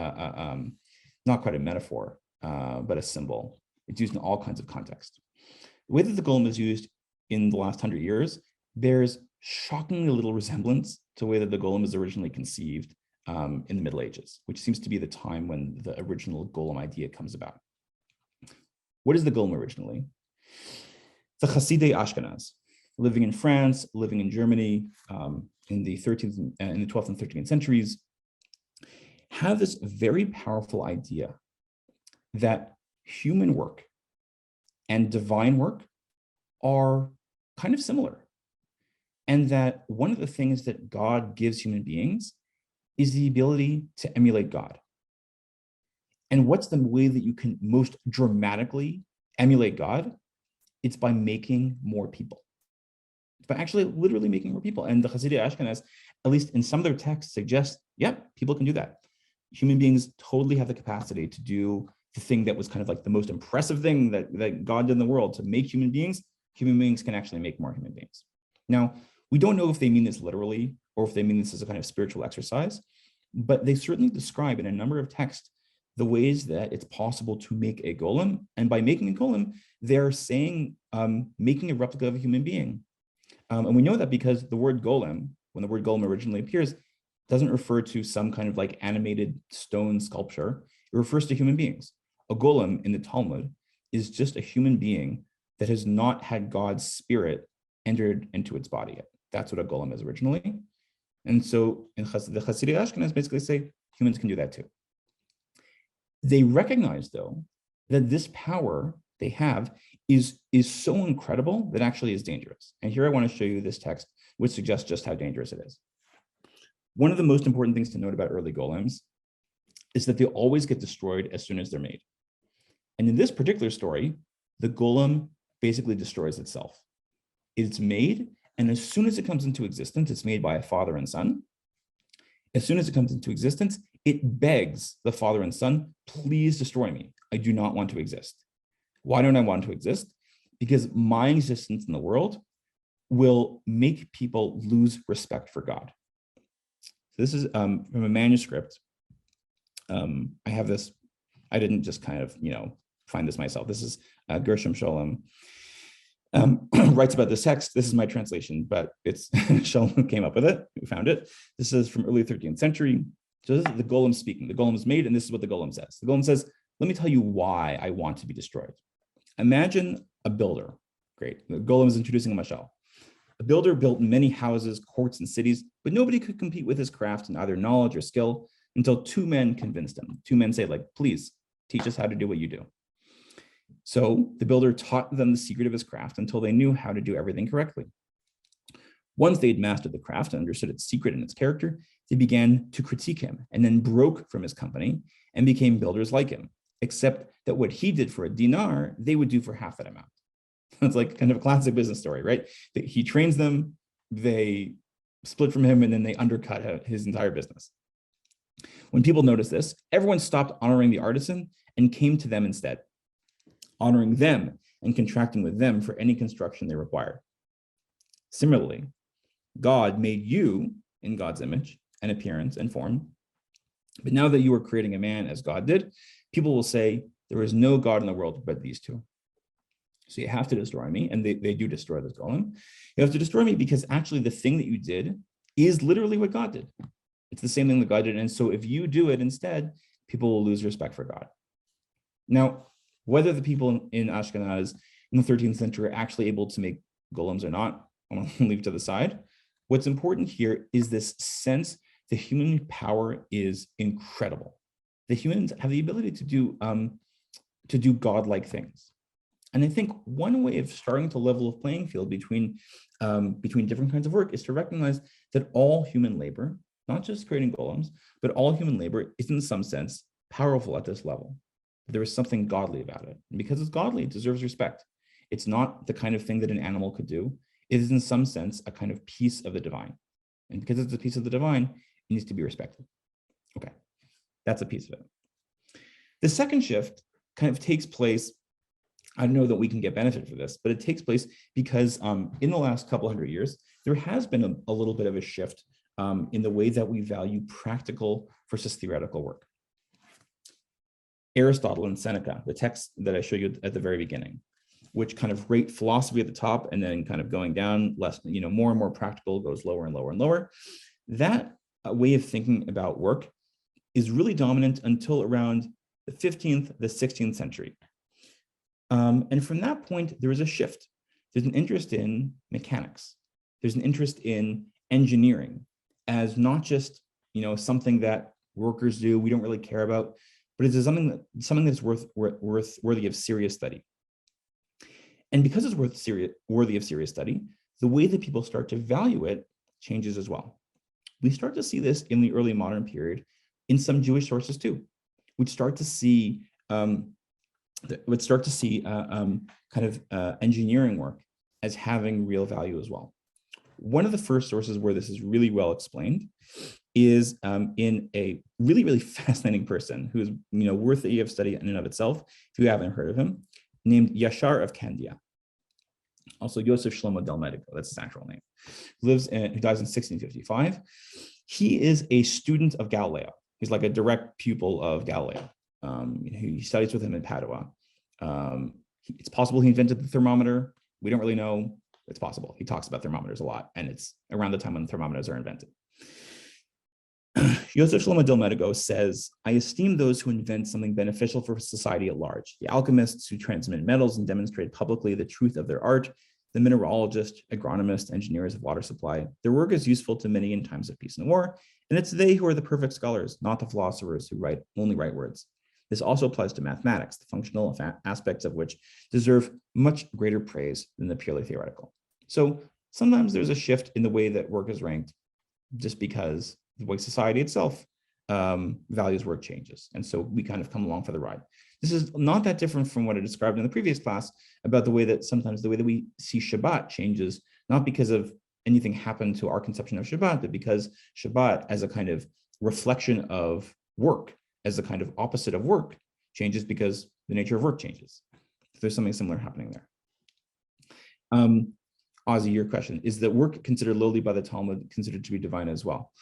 not quite a metaphor, but a symbol. It's used in all kinds of contexts. The way that the golem is used in the last 100 years bears shockingly little resemblance to the way that the golem is originally conceived in the Middle Ages, which seems to be the time when the original golem idea comes about. What is the golem originally? The Hasidei Ashkenaz, living in France, living in Germany in the 12th and 13th centuries, have this very powerful idea that human work and divine work are kind of similar. And that one of the things that God gives human beings is the ability to emulate God. And what's the way that you can most dramatically emulate God? It's by making more people. It's by actually literally making more people. And the Hasidic Ashkenaz, at least in some of their texts, suggest, yep, people can do that. Human beings totally have the capacity to do the thing that was kind of like the most impressive thing that God did in the world, to make human beings. Human beings can actually make more human beings. Now, we don't know if they mean this literally or if they mean this as a kind of spiritual exercise, but they certainly describe in a number of texts the ways that it's possible to make a golem. And by making a golem, they're saying making a replica of a human being. And we know that because the word golem, when the word golem originally appears, doesn't refer to some kind of like animated stone sculpture. It refers to human beings. A golem in the Talmud is just a human being that has not had God's spirit entered into its body yet. That's what a golem is originally. And so the Hasidic Ashkenaz basically say humans can do that too. They recognize, though, that this power they have is so incredible that actually is dangerous. And here I want to show you this text, which suggests just how dangerous it is. One of the most important things to note about early golems is that they always get destroyed as soon as they're made. And in this particular story, the golem basically destroys itself. It's made, and as soon as it comes into existence, it's made by a father and son. As soon as it comes into existence, it begs the father and son, please destroy me. I do not want to exist. Why don't I want to exist? Because my existence in the world will make people lose respect for God. So this is from a manuscript. I have this, I didn't just kind of, find this myself. This is Gershom Sholem writes about this text. This is my translation, but it's Sholem came up with it. We found it. This is from early 13th century. So this is the golem speaking. The golem is made, and this is what the golem says. The golem says, let me tell you why I want to be destroyed. Imagine a builder. Great. The golem is introducing a mashal. A builder built many houses, courts, and cities, but nobody could compete with his craft in either knowledge or skill until two men convinced him. Two men say, please teach us how to do what you do. So the builder taught them the secret of his craft until they knew how to do everything correctly. Once they had mastered the craft and understood its secret and its character, they began to critique him and then broke from his company and became builders like him, except that what he did for a dinar, they would do for half that amount. It's like kind of a classic business story, right? He trains them, they split from him, and then they undercut his entire business. When people noticed this, everyone stopped honoring the artisan and came to them instead, honoring them and contracting with them for any construction they required. Similarly, God made you in God's image and appearance and form. But now that you are creating a man as God did, people will say, there is no God in the world but these two. So you have to destroy me, and they do destroy this golem. You have to destroy me because actually the thing that you did is literally what God did. It's the same thing that God did. And so if you do it instead, people will lose respect for God. Now, whether the people in Ashkenaz in the 13th century are actually able to make golems or not, I'm going to leave to the side. What's important here is this sense that human power is incredible. The humans have the ability to do godlike things. And I think one way of starting to level a playing field between different kinds of work is to recognize that all human labor, not just creating golems, but all human labor is in some sense powerful at this level. There is something godly about it. And because it's godly, it deserves respect. It's not the kind of thing that an animal could do. It is in some sense a kind of piece of the divine. And because it's a piece of the divine, it needs to be respected. Okay, that's a piece of it. The second shift kind of takes place. I don't know that we can get benefit for this, but it takes place because in the last couple hundred years, there has been a little bit of a shift in the way that we value practical versus theoretical work. Aristotle and Seneca, the text that I showed you at the very beginning, which kind of rate philosophy at the top and then kind of going down less, more and more practical, goes lower and lower and lower. That way of thinking about work is really dominant until around the 15th, the 16th century. And from that point, there is a shift. There's an interest in mechanics. There's an interest in engineering as not just, something that workers do, we don't really care about, but it's something that's worthy of serious study. And because it's worthy of serious study, the way that people start to value it changes as well. We start to see this in the early modern period in some Jewish sources too. We'd start to see engineering work as having real value as well. One of the first sources where this is really well explained is in a really, really fascinating person who's worthy of study in and of itself, if you haven't heard of him, named Yashar of Candia. Also Yosef Shlomo Del Medico, that's his actual name. Who dies in 1655. He is a student of Galileo. He's like a direct pupil of Galileo. He studies with him in Padua. It's possible he invented the thermometer. We don't really know. It's possible. He talks about thermometers a lot, and it's around the time when thermometers are invented. Yosef Shlomo Del Medico says, I esteem those who invent something beneficial for society at large, the alchemists who transmit metals and demonstrate publicly the truth of their art, the mineralogists, agronomists, engineers of water supply. Their work is useful to many in times of peace and war, and it's they who are the perfect scholars, not the philosophers who only write words. This also applies to mathematics, the functional aspects of which deserve much greater praise than the purely theoretical. So sometimes there's a shift in the way that work is ranked just because the way society itself values work changes. And so we kind of come along for the ride. This is not that different from what I described in the previous class about the way that sometimes the way that we see Shabbat changes, not because of anything happened to our conception of Shabbat, but because Shabbat as a kind of reflection of work, as a kind of opposite of work, changes because the nature of work changes. There's something similar happening there. Ozzy, your question, is that work considered lowly by the Talmud considered to be divine as well?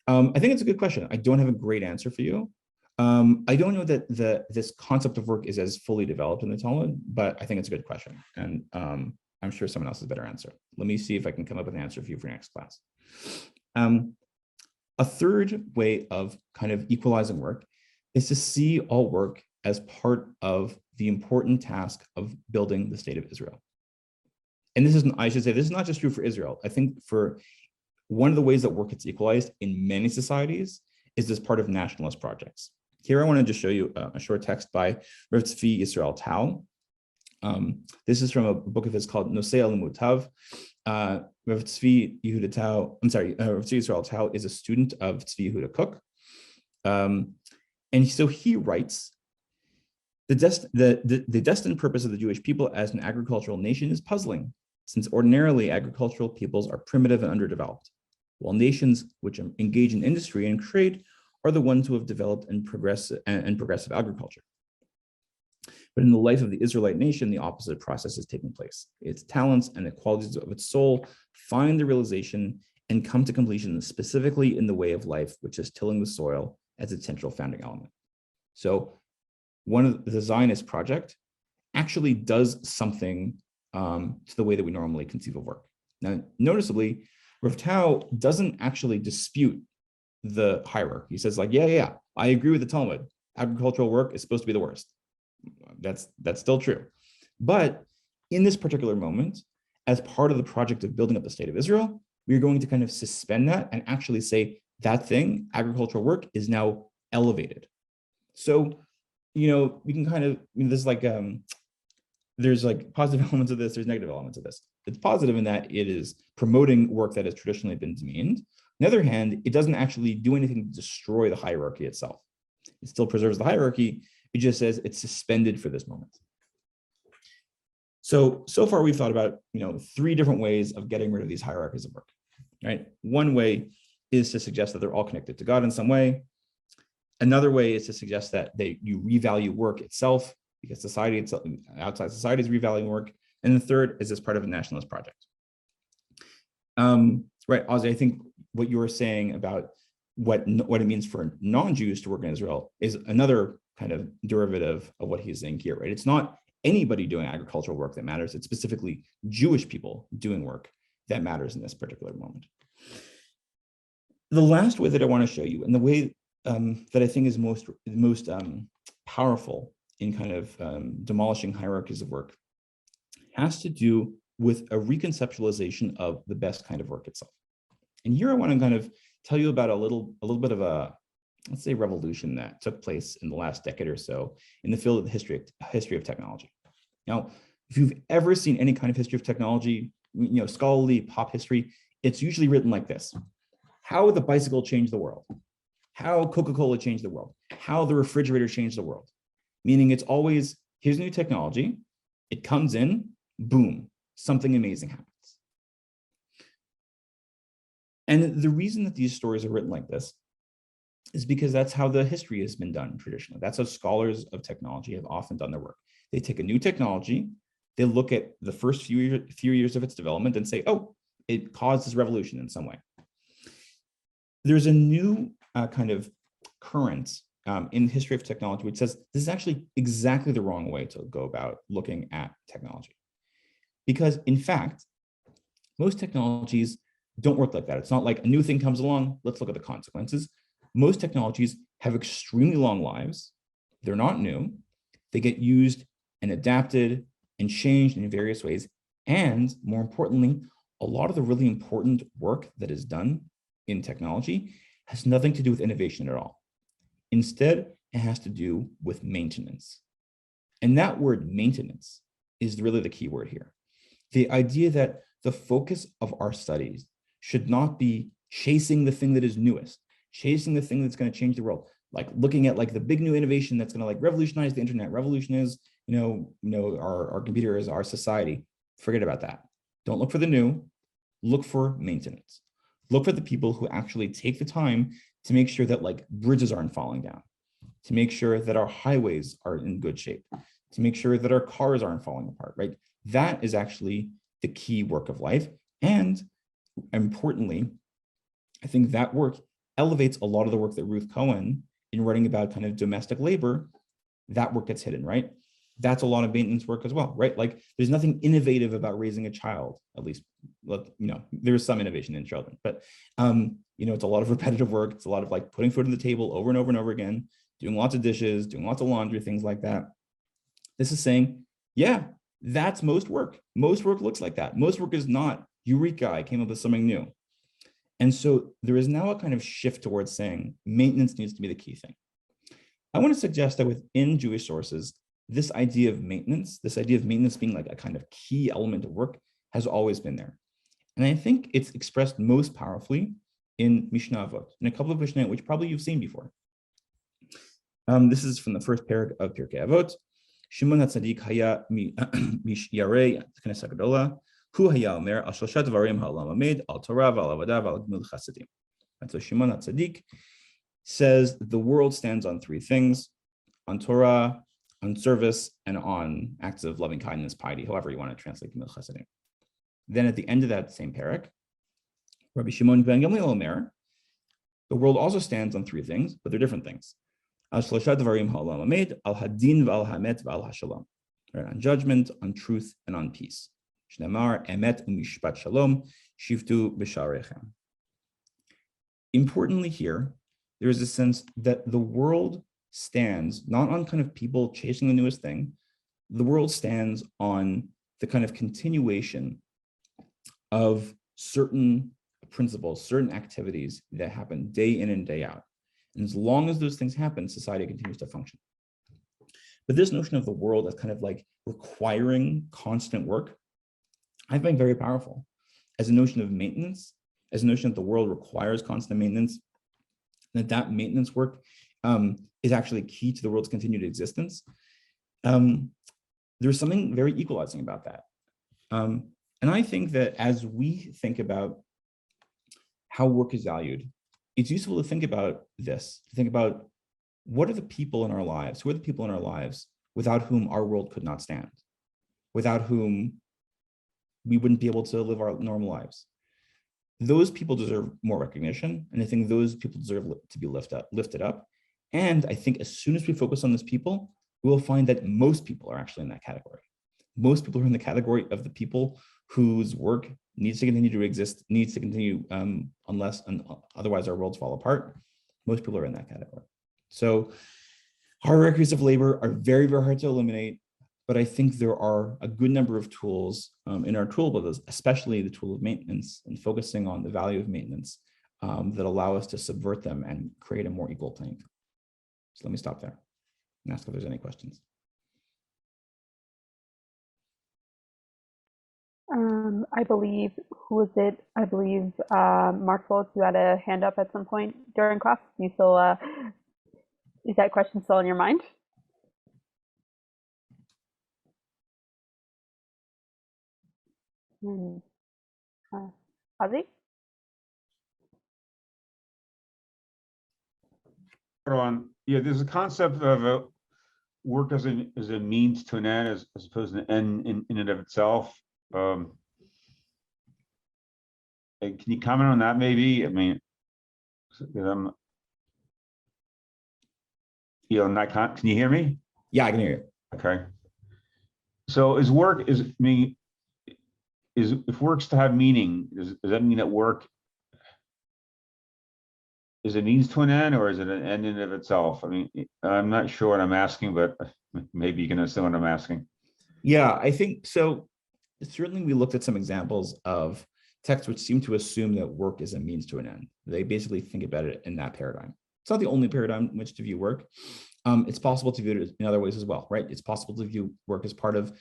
I think it's a good question. I don't have a great answer for you. I don't know that this concept of work is as fully developed in the Talmud, but I think it's a good question. And I'm sure someone else has a better answer. Let me see if I can come up with an answer for you for next class. A third way of kind of equalizing work is to see all work as part of the important task of building the state of Israel. And this is, I should say, this is not just true for Israel. I think for one of the ways that work gets equalized in many societies is as part of nationalist projects. Here I wanted to show you a short text by Rav Zvi Tao. This is from a book of his called Nosei Alimutav. Rav Zvi Tao is a student of Tzvi Yehuda Kook. And so he writes, the destined purpose of the Jewish people as an agricultural nation is puzzling, since ordinarily agricultural peoples are primitive and underdeveloped, while nations which engage in industry and trade are the ones who have developed and progressive agriculture. But in the life of the Israelite nation, the opposite process is taking place. Its talents and the qualities of its soul find the realization and come to completion specifically in the way of life, which is tilling the soil as its central founding element. So one of the Zionist project actually does something to the way that we normally conceive of work. Now, noticeably, Rav Tao doesn't actually dispute the hierarchy. He says, like, yeah, I agree with the Talmud. Agricultural work is supposed to be the worst. That's still true. But in this particular moment, as part of the project of building up the state of Israel, we're going to kind of suspend that and actually say that thing, agricultural work, is now elevated. So, we can kind of, there's like, there's like positive elements of this, there's negative elements of this. It's positive in that it is promoting work that has traditionally been demeaned. On the other hand, it doesn't actually do anything to destroy the hierarchy itself. It still preserves the hierarchy. It just says it's suspended for this moment. So far we've thought about, 3 different ways of getting rid of these hierarchies of work, right? One way is to suggest that they're all connected to God in some way. Another way is to suggest that you revalue work itself because society itself, outside society is revaluing work. And the third is as part of a nationalist project. Right, Ozzy, I think what you were saying about what it means for non-Jews to work in Israel is another kind of derivative of what he's saying here, right? It's not anybody doing agricultural work that matters. It's specifically Jewish people doing work that matters in this particular moment. The last way that I want to show you, and the way that I think is most powerful in kind of demolishing hierarchies of work, has to do with a reconceptualization of the best kind of work itself. And here I want to kind of tell you about a little bit of a, let's say, revolution that took place in the last decade or so in the field of the history of technology. Now, if you've ever seen any kind of history of technology, scholarly pop history, it's usually written like this. how the bicycle changed the world, how Coca-Cola changed the world, how the refrigerator changed the world. Meaning it's always, here's new technology, it comes in, boom, something amazing happens. And the reason that these stories are written like this is because that's how the history has been done traditionally. That's how scholars of technology have often done their work. They take a new technology, they look at the first few years of its development and say, oh, it caused this revolution in some way. There's a new kind of current in the history of technology which says this is actually exactly the wrong way to go about looking at technology. Because in fact, most technologies don't work like that. It's not like a new thing comes along, let's look at the consequences. Most technologies have extremely long lives. They're not new. They get used and adapted and changed in various ways. And more importantly, a lot of the really important work that is done in technology has nothing to do with innovation at all. Instead, it has to do with maintenance. And that word maintenance is really the key word here. The idea that the focus of our studies should not be chasing the thing that is newest, chasing the thing that's going to change the world, like looking at like the big new innovation that's going to like revolutionize the internet, revolutionize, our computers, our society. Forget about that. Don't look for the new, look for maintenance. Look for the people who actually take the time to make sure that like bridges aren't falling down, to make sure that our highways are in good shape, to make sure that our cars aren't falling apart, right? That is actually the key work of life. And importantly, I think that work elevates a lot of the work that Ruth Cohen in writing about kind of domestic labor, that work gets hidden, right? That's a lot of maintenance work as well, right? Like there's nothing innovative about raising a child, at least, there's some innovation in children, but it's a lot of repetitive work. It's a lot of like putting food on the table over and over and over again, doing lots of dishes, doing lots of laundry, things like that. This is saying, yeah, that's most work. Most work looks like that. Most work is not, eureka, I came up with something new. And so there is now a kind of shift towards saying maintenance needs to be the key thing. I want to suggest that within Jewish sources, this idea of maintenance being like a kind of key element of work has always been there. And I think it's expressed most powerfully in Mishnah Avot, in a couple of Mishnah, which probably you've seen before. This is from the first parak of Pirkei Avot. Shimon HaTzadik haya yarei k'nesa gadola, hu haya omer al shlosha dvarim ha'olam hamed, al Torah v'al avodah v'al gmil chasadim. And so Shimon HaTzadik says the world stands on three things: on Torah, on service, and on acts of loving kindness, piety, however you want to translate gmil chasadim. Then at the end of that same parak, Rabbi Shimon ben Gamliel omer, the world also stands on three things, but they're different things. Al shlosha dvarim ha'olam hamed, al hadin v'al hamet v'al hashalom. On judgment, on truth, and on peace. Shnamar emet u'mishpat shalom shivtu b'sharechem. Importantly here, there is a sense that the world stands not on kind of people chasing the newest thing. The world stands on the kind of continuation of certain principles, certain activities that happen day in and day out. And as long as those things happen, society continues to function. But this notion of the world as kind of like requiring constant work, I find very powerful as a notion of maintenance, as a notion that the world requires constant maintenance, that maintenance work is actually key to the world's continued existence. There's something very equalizing about that. And I think that as we think about how work is valued, it's useful to think about this, to think about what are the people in our lives, who are the people in our lives without whom our world could not stand, without whom we wouldn't be able to live our normal lives. Those people deserve more recognition, and I think those people deserve to be lifted up. And I think as soon as we focus on those people, we will find that most people are actually in that category. Most people are in the category of the people whose work needs to continue to exist, needs to continue otherwise our worlds fall apart. Most people are in that category. So hierarchies of labor are very, very hard to eliminate, but I think there are a good number of tools in our toolbox, especially the tool of maintenance and focusing on the value of maintenance that allow us to subvert them and create a more equal playing field. So let me stop there and ask if there's any questions. I believe, who was it? I believe Mark Phillips, you had a hand up at some point during class. You still, is that question still in your mind? Hmm. Ozzy? Yeah, there's a concept of work as a means to an end, as opposed to an end in and of itself. Can you comment on that, maybe? I mean, I'm, can you hear me? Yeah, I can hear you. Okay. So if work's to have meaning, does that mean that work is a means to an end, or is it an end in and of itself? I mean, I'm not sure what I'm asking, but maybe you can understand what I'm asking. Yeah, I think so. Certainly, we looked at some examples of texts which seem to assume that work is a means to an end. They basically think about it in that paradigm. It's not the only paradigm in which to view work. It's possible to view it in other ways as well, right? It's possible to view work as part of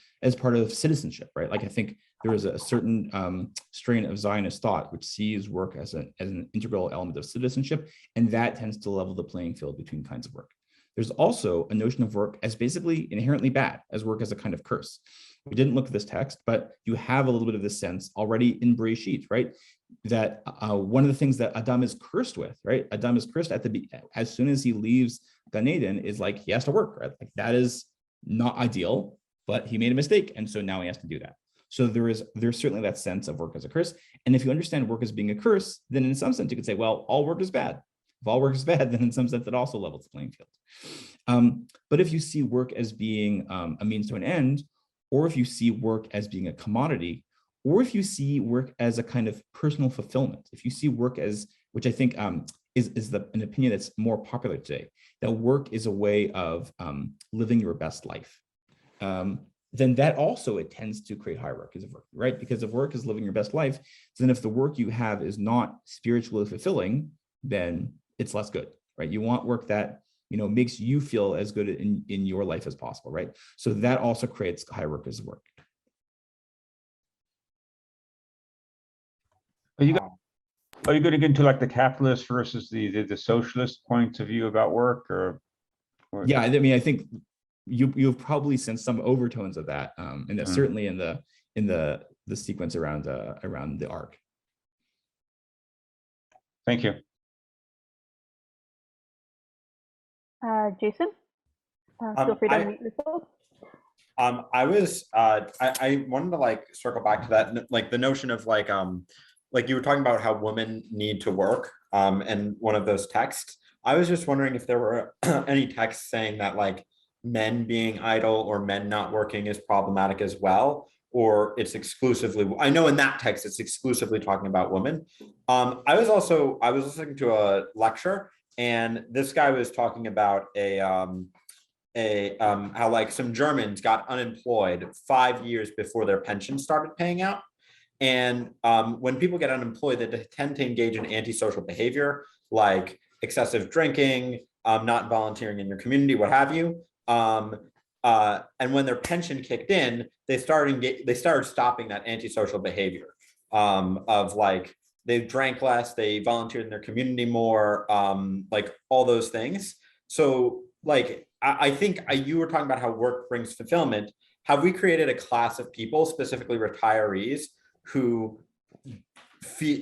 citizenship, right? Like I think there is a certain strain of Zionist thought which sees work as an integral element of citizenship, and that tends to level the playing field between kinds of work. There's also a notion of work as basically inherently bad, as work as a kind of curse. We didn't look at this text, but you have a little bit of this sense already in Bereshit, right? That one of the things that Adam is cursed with, right? Adam is cursed as soon as he leaves Gan Eden, is like he has to work, right? Like that is not ideal, but he made a mistake, and so now he has to do that. So there's certainly that sense of work as a curse. And if you understand work as being a curse, then in some sense you could say, well, all work is bad. If all work is bad, then in some sense it also levels the playing field. But if you see work as being a means to an end, or if you see work as being a commodity, or if you see work as a kind of personal fulfillment, if you see work as, which I think is an opinion that's more popular today, that work is a way of living your best life, then that also, it tends to create hierarchies of work, right? Because if work is living your best life, then if the work you have is not spiritually fulfilling, then it's less good, right? You want work that makes you feel as good in your life as possible, right? So that also creates hierarchies of work. Are you going to get into like the capitalist versus the socialist points of view about work, or? Yeah, I mean, I think you've probably sensed some overtones of that, and that's certainly in the sequence around the arc. Thank you. Jason, feel free to unmute yourself. I wanted to like circle back to that, like the notion of like you were talking about how women need to work, and one of those texts. I was just wondering if there were any texts saying that like men being idle or men not working is problematic as well, or it's exclusively, I know in that text it's exclusively talking about women. I was listening to a lecture, and this guy was talking about how like some Germans got unemployed 5 years before their pension started paying out. And when people get unemployed, they tend to engage in antisocial behavior like excessive drinking, not volunteering in your community, what have you. And when their pension kicked in, they started stopping that antisocial behavior of like, they drank less, they volunteered in their community more, like all those things. So like, I think you were talking about how work brings fulfillment. Have we created a class of people, specifically retirees, who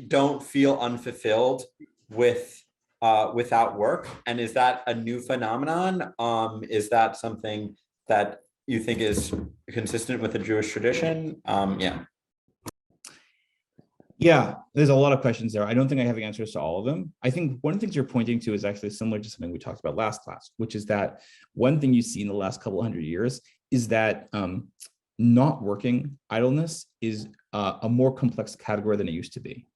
don't feel unfulfilled without work? And is that a new phenomenon? Is that something that you think is consistent with the Jewish tradition? Yeah, there's a lot of questions there. I don't think I have answers to all of them. I think one of the things you're pointing to is actually similar to something we talked about last class, which is that one thing you see in the last couple of hundred years is that not working, idleness, is a more complex category than it used to be,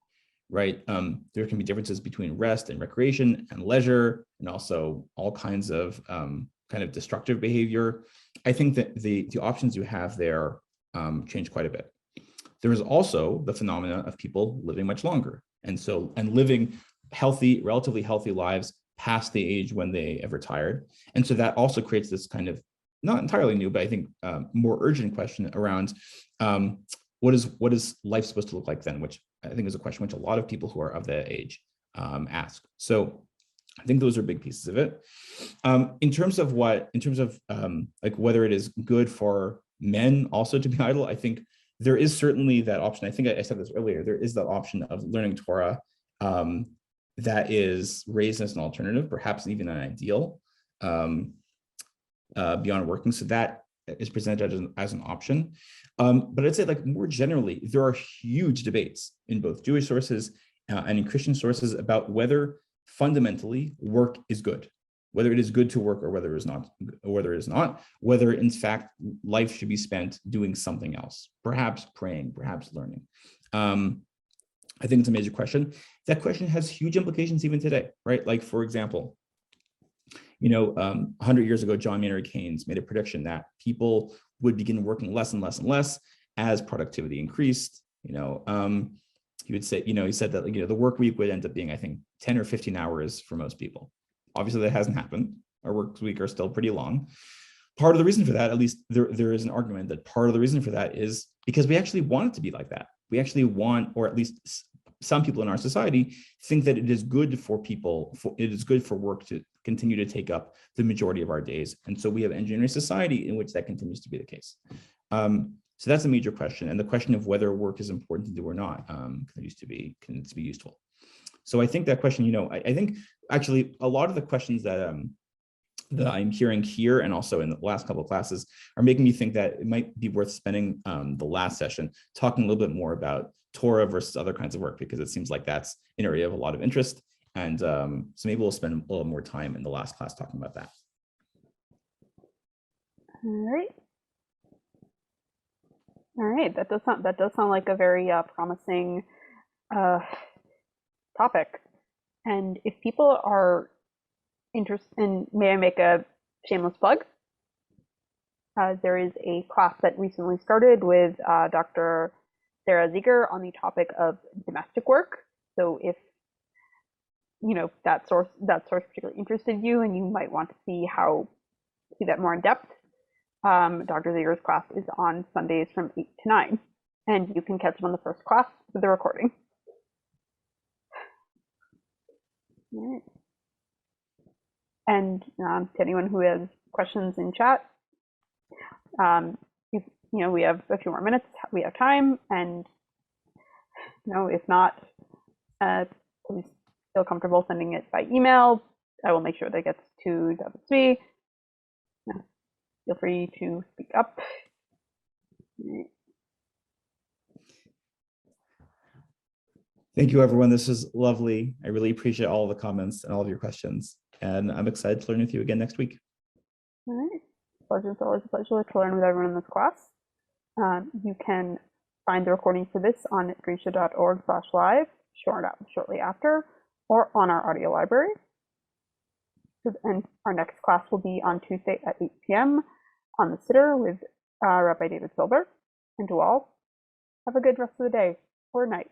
right? There can be differences between rest and recreation and leisure, and also all kinds of kind of destructive behavior. I think that the options you have there change quite a bit. There is also the phenomena of people living much longer, and living healthy, relatively healthy lives past the age when they have retired. And so that also creates this kind of, not entirely new, but I think more urgent question around what is life supposed to look like then? Which I think is a question which a lot of people who are of that age ask. So I think those are big pieces of it. In terms of like whether it is good for men also to be idle, I think there is certainly that option. I think I said this earlier. There is that option of learning Torah that is raised as an alternative, perhaps even an ideal beyond working. So that is presented as an option. But I'd say, like, more generally, there are huge debates in both Jewish sources and in Christian sources about whether fundamentally work is good, whether it is good to work or whether it is not, whether in fact life should be spent doing something else, perhaps praying, perhaps learning. I think it's a major question. That question has huge implications even today, right? Like, for example, 100 years ago, John Maynard Keynes made a prediction that people would begin working less and less and less as productivity increased. He would say, he said that, the work week would end up being, I think, 10 or 15 hours for most people. Obviously, that hasn't happened. Our work week are still pretty long. Part of the reason for that, at least there is an argument that part of the reason for that is because we actually want it to be like that. We actually want, or at least some people in our society think that it is good for work to continue to take up the majority of our days. And so we have engineering society in which that continues to be the case. So that's a major question. And the question of whether work is important to do or not continues to be useful. So I think that question, I think actually a lot of the questions that I'm hearing here and also in the last couple of classes are making me think that it might be worth spending the last session talking a little bit more about Torah versus other kinds of work, because it seems like that's an area of a lot of interest. And so maybe we'll spend a little more time in the last class talking about that. All right. That does sound like a very promising topic. And if people are interested, and may I make a shameless plug? There is a class that recently started with Dr. Sarah Ziegler on the topic of domestic work. So if that source particularly interested you and you might want to see that more in depth, Dr. Ziegler's class is on Sundays from 8 to 9, and you can catch it on the first class with the recording. All right. And to anyone who has questions in chat, we have a few more minutes. We have time, and if not, please feel comfortable sending it by email. I will make sure that it gets to Zvi. Feel free to speak up. Thank you, everyone. This is lovely. I really appreciate all the comments and all of your questions. And I'm excited to learn with you again next week. All right. It's always a pleasure to learn with everyone in this class. You can find the recording for this on grisha.org/live shortly after, or on our audio library. And our next class will be on Tuesday at 8 p.m. on the Siddur with Rabbi David Silber. And to all, have a good rest of the day or night.